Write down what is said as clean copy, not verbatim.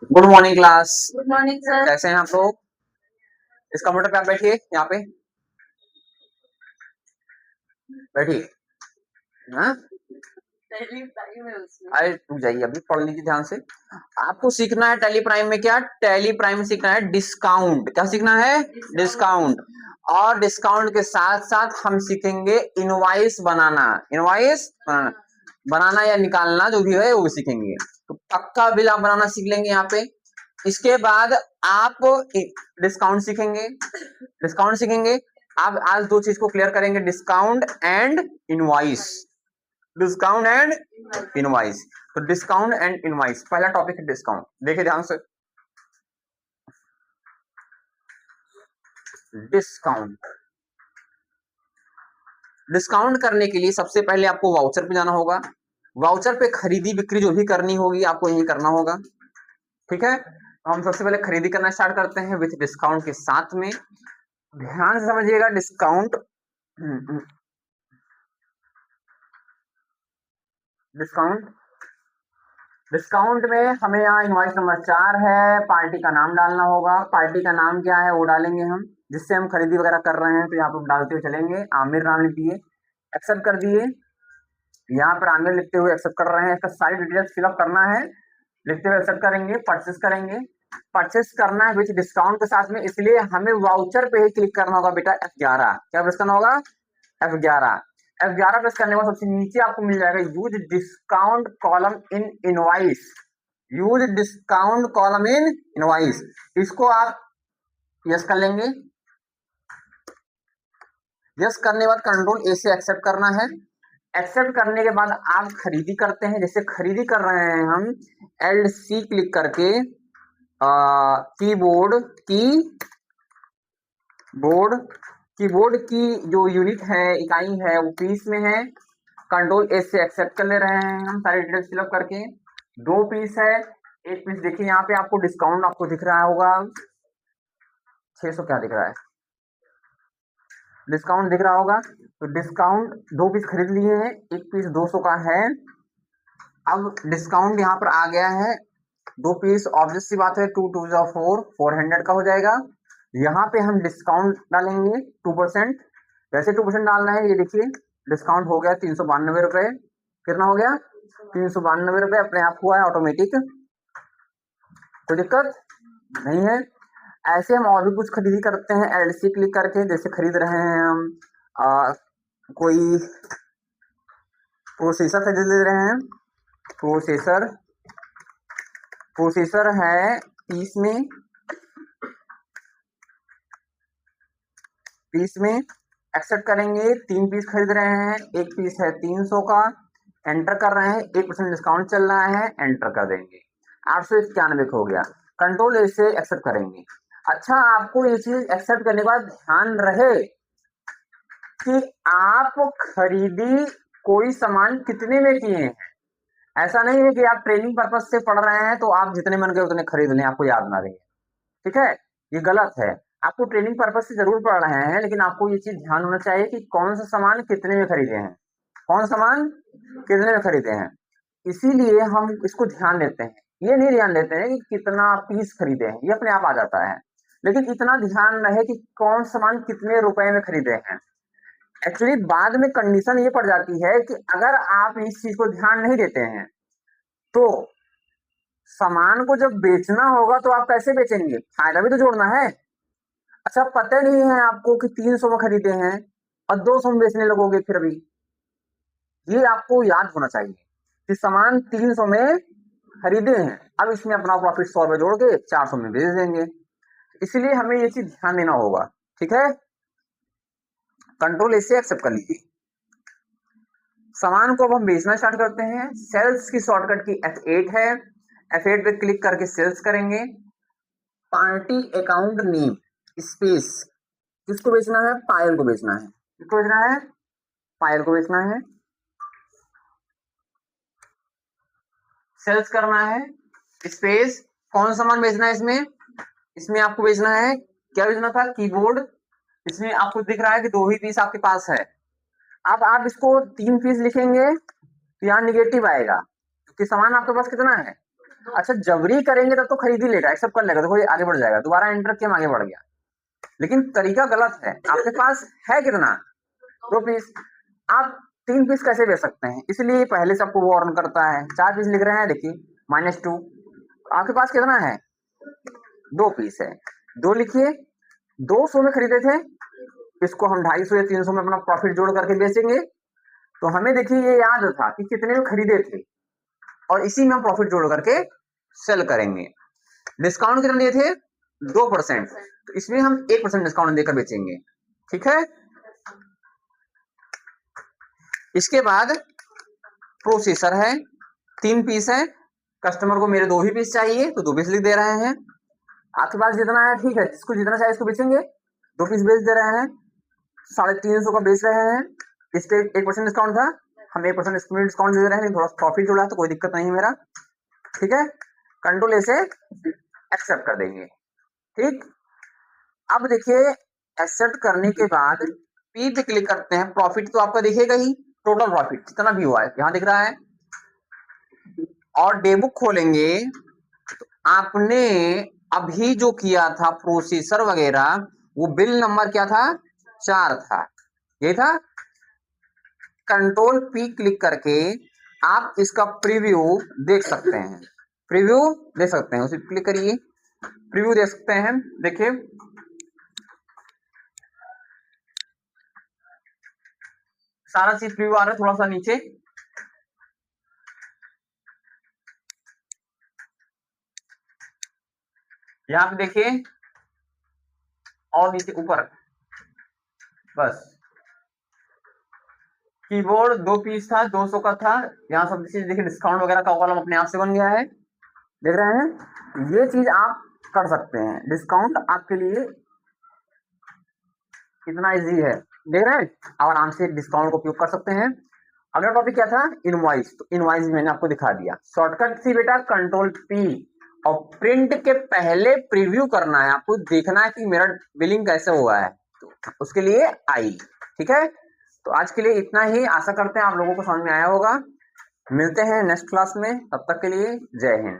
Good morning class. Good morning sir. कैसे हैं आप लोग? इस कंप्यूटर पे आप बैठिए, यहाँ पे बैठिए। हाँ, अरे तू जाइए, अभी पढ़ लीजिए ध्यान से। आपको सीखना है टैली प्राइम में क्या? टैली प्राइम में सीखना है डिस्काउंट। क्या सीखना है? डिस्काउंट। और डिस्काउंट के साथ साथ हम सीखेंगे इनवॉइस बनाना। इनवॉइस बनाना या निकालना जो भी है वो भी सीखेंगे। तो पक्का बिल आप बनाना सीख लेंगे यहाँ पे। इसके बाद आप डिस्काउंट सीखेंगे। डिस्काउंट सीखेंगे। आप आज दो चीज को क्लियर करेंगे, discount and invoice. Discount and invoice. तो डिस्काउंट एंड इनवॉइस पहला टॉपिक है डिस्काउंट। देखिए ध्यान से। डिस्काउंट डिस्काउंट करने के लिए सबसे पहले आपको वाउचर पे जाना होगा। वाउचर पे खरीदी बिक्री जो भी करनी होगी आपको यही करना होगा। ठीक है, तो हम सबसे पहले खरीदी करना स्टार्ट करते हैं विथ डिस्काउंट के साथ में। ध्यान से समझिएगा डिस्काउंट। डिस्काउंट डिस्काउंट में हमें यहाँ इनवॉइस नंबर 4 है, पार्टी का नाम डालना होगा। पार्टी का नाम क्या है वो डालेंगे हम, जिससे हम खरीदी वगैरह कर रहे हैं। तो यहाँ पर डालते हुए चलेंगे। आमिर नाम लिख दिए, एक्सेप्ट कर दिए। यहाँ पर आमिर लिखते हुए एक्सेप्ट कर रहे हैं। इसका सारी डिटेल्स फिलअप करना है, लिखते हुए एक्सेप्ट करेंगे। परचेस करेंगे। परचेस करना है विथ डिस्काउंट के साथ में, इसलिए हमें वाउचर पे ही क्लिक करना होगा बेटा। F11 क्या प्रेस करना होगा? F11। F11 प्रेस करने के बाद सबसे नीचे आपको मिल जाएगा use discount column in invoice. Use discount column in invoice, इसको आप यस कर लेंगे। यस करने के बाद कंट्रोल ए से एक्सेप्ट करना है। एक्सेप्ट करने के बाद आप खरीदी करते हैं। जैसे खरीदी कर रहे हैं हम, LC क्लिक करके कीबोर्ड की जो यूनिट है, इकाई है, वो पीस में है। कंट्रोल ए से एक्सेप्ट कर ले रहे हैं हम सारी डिटेल्स फिलअप करके। 2 पीस है, एक पीस देखिए यहाँ पे आपको डिस्काउंट आपको दिख रहा होगा 600 क्या दिख रहा है, डिस्काउंट दिख रहा होगा। तो डिस्काउंट 2 पीस खरीद लिए हैं, एक पीस 200 का है। अब डिस्काउंट यहाँ पर आ गया है 2 पीस। ऑब्वियस सी बात है 2 2 4 400 का हो जाएगा। यहाँ पे हम डिस्काउंट डालेंगे 2%। वैसे 2% डालना है। ये देखिए डिस्काउंट हो गया 392 रुपए। कितना हो गया? 392 रुपए अपने आप हुआ है ऑटोमेटिक, कोई दिक्कत नहीं है। ऐसे हम और भी कुछ खरीदी करते हैं LC क्लिक करके। जैसे खरीद रहे हैं हम कोई प्रोसेसर खरीद ले रहे हैं। प्रोसेसर है पीस में एक्सेप्ट करेंगे। 3 पीस खरीद रहे हैं, एक पीस है 300 का। एंटर कर रहे हैं, 1% डिस्काउंट चल रहा है, एंटर कर देंगे। 891 हो गया। कंट्रोल ए से एक्सेप्ट करेंगे। अच्छा, आपको ये चीज एक्सेप्ट करने के बाद ध्यान रहे कि आप खरीदी कोई सामान कितने में किए हैं। ऐसा नहीं है कि आप ट्रेनिंग पर्पज से पढ़ रहे हैं तो आप जितने मन गए उतने खरीद लें, आपको याद ना रहे। ठीक है, ये गलत है। आपको ट्रेनिंग पर्पज से जरूर पढ़ रहे हैं, लेकिन आपको ये चीज ध्यान होना चाहिए कि कौन सा सामान कितने में खरीदे हैं, कौन सा सामान कितने में खरीदे हैं। इसीलिए हम इसको ध्यान देते हैं। ये नहीं ध्यान देते हैं कि कितना पीस खरीदे हैं, ये अपने आप आ जाता है। लेकिन इतना ध्यान रहे कि कौन सामान कितने रुपए में खरीदे हैं। एक्चुअली बाद में कंडीशन ये पड़ जाती है कि अगर आप इस चीज को ध्यान नहीं देते हैं तो सामान को जब बेचना होगा तो आप कैसे बेचेंगे? फायदा भी तो जोड़ना है। अच्छा, पता नहीं है आपको कि 300 में खरीदे हैं और 200 में बेचने लगोगे फिर भी। ये आपको याद होना चाहिए कि सामान 300 में खरीदे हैं, अब इसमें अपना प्रॉफिट 100 रुपए जोड़ के 400 में बेच देंगे। इसलिए हमें ये चीज ध्यान देना होगा। ठीक है, कंट्रोल ऐसे एक्सेप्ट कर लीजिए। सामान को अब हम बेचना स्टार्ट करते हैं। सेल्स की शॉर्टकट की F8 है। F8 पे क्लिक करके सेल्स करेंगे। पार्टी अकाउंट नेम स्पेस, किसको बेचना है? पायल को बेचना है। किसको बेचना है? पायल को बेचना है। सेल्स करना है स्पेस, कौन सा सामान बेचना है इसमें आपको बेचना है, क्या बेचना था? कीबोर्ड। इसमें आपको दिख रहा है कि 2 ही पीस आपके पास है। अब आप इसको 3 पीस लिखेंगे तो यहाँ निगेटिव आएगा, क्योंकि सामान आपके पास कितना है? अच्छा जबरी करेंगे तब तो खरीद ही लेगा, एक्सेप्ट कर लेगा, तो कोई आगे बढ़ जाएगा, दोबारा एंटर किया आगे बढ़ गया। लेकिन तरीका गलत है। आपके पास है कितना, 2 पीस, आप 3 पीस कैसे बेच सकते हैं, इसलिए पहले से आपको वार्न करता है। 4 पीस लिख रहे हैं, देखिए -2, आपके पास कितना है, 2 पीस है, 2 लिखिए, 200 में खरीदे थे, इसको हम 250 या 300 में अपना प्रॉफिट जोड़ करके बेचेंगे। तो हमें देखिए ये याद था कि कितने में खरीदे थे, और इसी में हम प्रॉफिट जोड़ करके सेल करेंगे। डिस्काउंट कितना दिए थे, 2%, तो इसमें हम 1% डिस्काउंट देकर बेचेंगे, ठीक है। इसके बाद प्रोसेसर है, 3 पीस है, कस्टमर को मेरे 2 ही पीस चाहिए तो 2 पीस लिख दे रहे हैं। आपके पास जितना है ठीक है, जिसको जितना चाहिए इसको बेचेंगे, 2 पीस बेच दे रहे हैं, 350 का बेच रहे हैं, इस पे 1% डिस्काउंट था, हम 1% इसमें डिस्काउंट दे रहे हैं, थोड़ा प्रॉफिट जुड़ा तो कोई दिक्कत नहीं है मेरा, ठीक है। कंट्रोल ए से एक्सेप्ट कर देंगे, ठीक। अब देखिए एक्सेप्ट करने के बाद पी पे क्लिक करते हैं, प्रॉफिट तो आपका दिखेगा ही, टोटल प्रॉफिट जितना भी हुआ है यहाँ दिख रहा है। और डेबुक खोलेंगे तो आपने अभी जो किया था प्रोसेसर वगैरह, वो बिल नंबर क्या था, 4 था, ये था। कंट्रोल पी क्लिक करके आप इसका प्रीव्यू देख सकते हैं, प्रीव्यू देख सकते हैं, उसे क्लिक करिए, प्रीव्यू देख सकते हैं। देखिए सारा चीज प्रीव्यू आ रहा है, थोड़ा सा नीचे, यहाँ पे देखिए, और नीचे ऊपर, बस कीबोर्ड 2 पीस था, 200 का था, यहाँ सब चीज देखिए, डिस्काउंट वगैरह का कॉलम अपने आप से बन गया है, देख रहे हैं। ये चीज आप कर सकते हैं, डिस्काउंट आपके लिए कितना इजी है, देख रहे हैं, आप आराम से डिस्काउंट को उपयोग कर सकते हैं। अगला टॉपिक क्या था, इनवॉइस, तो इनवॉइस मैंने आपको दिखा दिया, शॉर्टकट थी बेटा कंट्रोल पी, और प्रिंट के पहले प्रीव्यू करना है, आपको देखना है कि मेरा बिलिंग कैसे हुआ है, तो उसके लिए आई, ठीक है। तो आज के लिए इतना ही, आशा करते हैं आप लोगों को समझ में आया होगा। मिलते हैं नेक्स्ट क्लास में, तब तक के लिए जय हिंद।